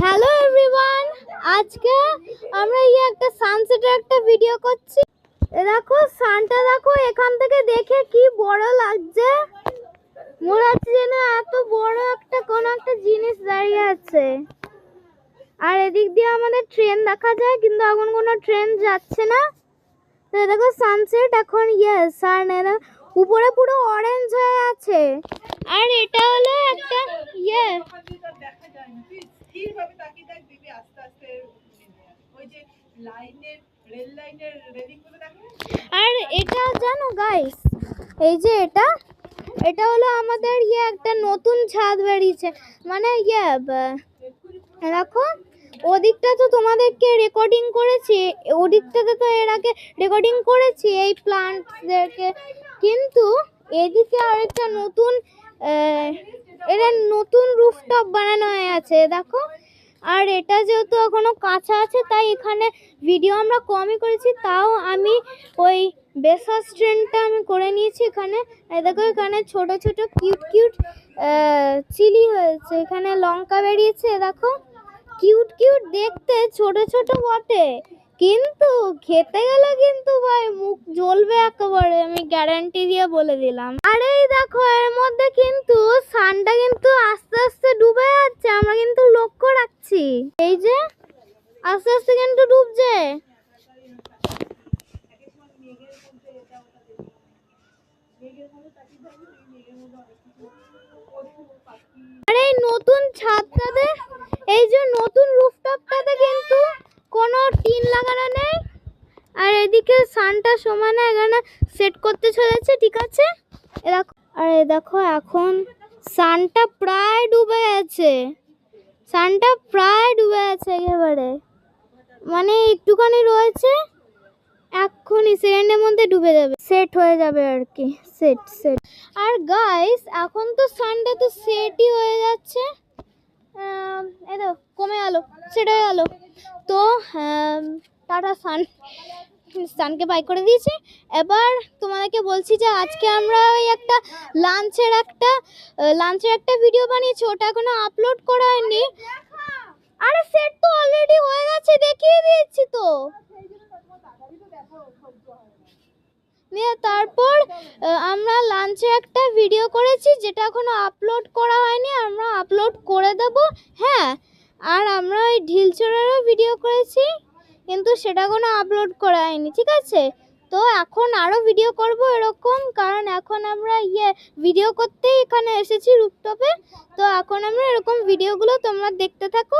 Hello everyone, আজকে আমরা একটা সানসেটের একটা ভিডিও করছি। দেখো সানটা, দেখো এখান থেকে দেখে কি বড় লাগছে। মনে হচ্ছে যেন এত বড় একটা কোন একটা জিনিস দাঁড়িয়ে আছে। আর এদিক দিয়ে আমাদের ট্রেন দেখা যায়, কিন্তু এখন কোনো ট্রেন যাচ্ছে না। তো দেখো সানসেট এখন সান উপরে পুরো অরেঞ্জ হয়ে আছে। আর এটা হলো একটা আর এটা জানো গাইস, এই যে এটা হলো আমাদের একটা নতুন ছাদ বেরিয়েছে। মানে দেখো ওদিকটা তো তোমাদেরকে রেকর্ডিং করেছি, ওদিকটাতে তো এর আগে রেকর্ডিং করেছি এই প্লান্টদেরকে, কিন্তু এদিকে আরেকটা নতুন এটা নতুন রুফটপ বানানো হয়ে আছে দেখো। আর এটা যেহেতু এখনো কাঁচা আছে, তাই এখানে ভিডিও আমরা কমই করেছি। তাও আমি ওই বেসাস ট্রেনটা আমি করে নিয়েছি এখানে। দেখো এখানে ছোট ছোট কিউট কিউট চিলি হয়েছে, এখানে লঙ্কা বেরিয়েছে দেখো। কিউট কিউট দেখতে, ছোট ছোট বটে, কিন্তু খেতে গেলে কিন্তু ভাই মুখ জ্বলবে একেবারে, আমি গ্যারান্টি দিয়ে বলে দিলাম। আর এই দেখো এর মধ্যে কিন্তু সানটা কিন্তু আস্তে আস্তে ডুবে যাচ্ছে, আমরা কিন্তু লক্ষ্য রাখছি। এই যে আস্তে আস্তে কিন্তু ডুবছে। আর এই নতুন ছাদটাতে, এই যে নতুন রুফটপটাতে কিন্তু কোনো টিন লাগানো নেই। আর এদিকে সানটা সমানে এখানে সেট করতে চলেছে, ঠিক আছে। আর দেখো এখন সানটা প্রায় ডুবে গেছে, সানটা প্রায় ডুবে গেছে একেবারে, মানে একটুখানি রয়েছে, এক্ষুনি সেকেন্ডের মধ্যে ডুবে যাবে, সেট হয়ে যাবে আর কি, সেট। আর গাইস এখন তো সানটা তো সেটই হয়ে যাচ্ছে, এই তো কমে গেল, সেট হয়ে গেল। তো টাটা সানকে বাই করে দিয়েছি। এবার তোমাদেরকে বলছি যে আজকে আমরা ওই একটা লাঞ্চের একটা ভিডিও বানিয়েছি, ওটা এখনো আপলোড করা হয়নি। আরে সেট তো অলরেডি হয়ে গেছে, দেখিয়ে দিয়েছি তো। তারপর আমরা লাঞ্চে একটা ভিডিও করেছি, যেটা এখনো আপলোড করা হয়নি, আমরা আপলোড করে দেব। হ্যাঁ, আর আমরা ওই ঢিলচড়ারও ভিডিও করেছি, কিন্তু সেটা কোনো আপলোড করা হয়নি, ঠিক আছে। তো এখন আরও ভিডিও করব এরকম, কারণ এখন আমরা ভিডিও করতেই এখানে এসেছি রুফটপে। তো এখন আমরা এরকম ভিডিওগুলো তোমরা দেখতে থাকো।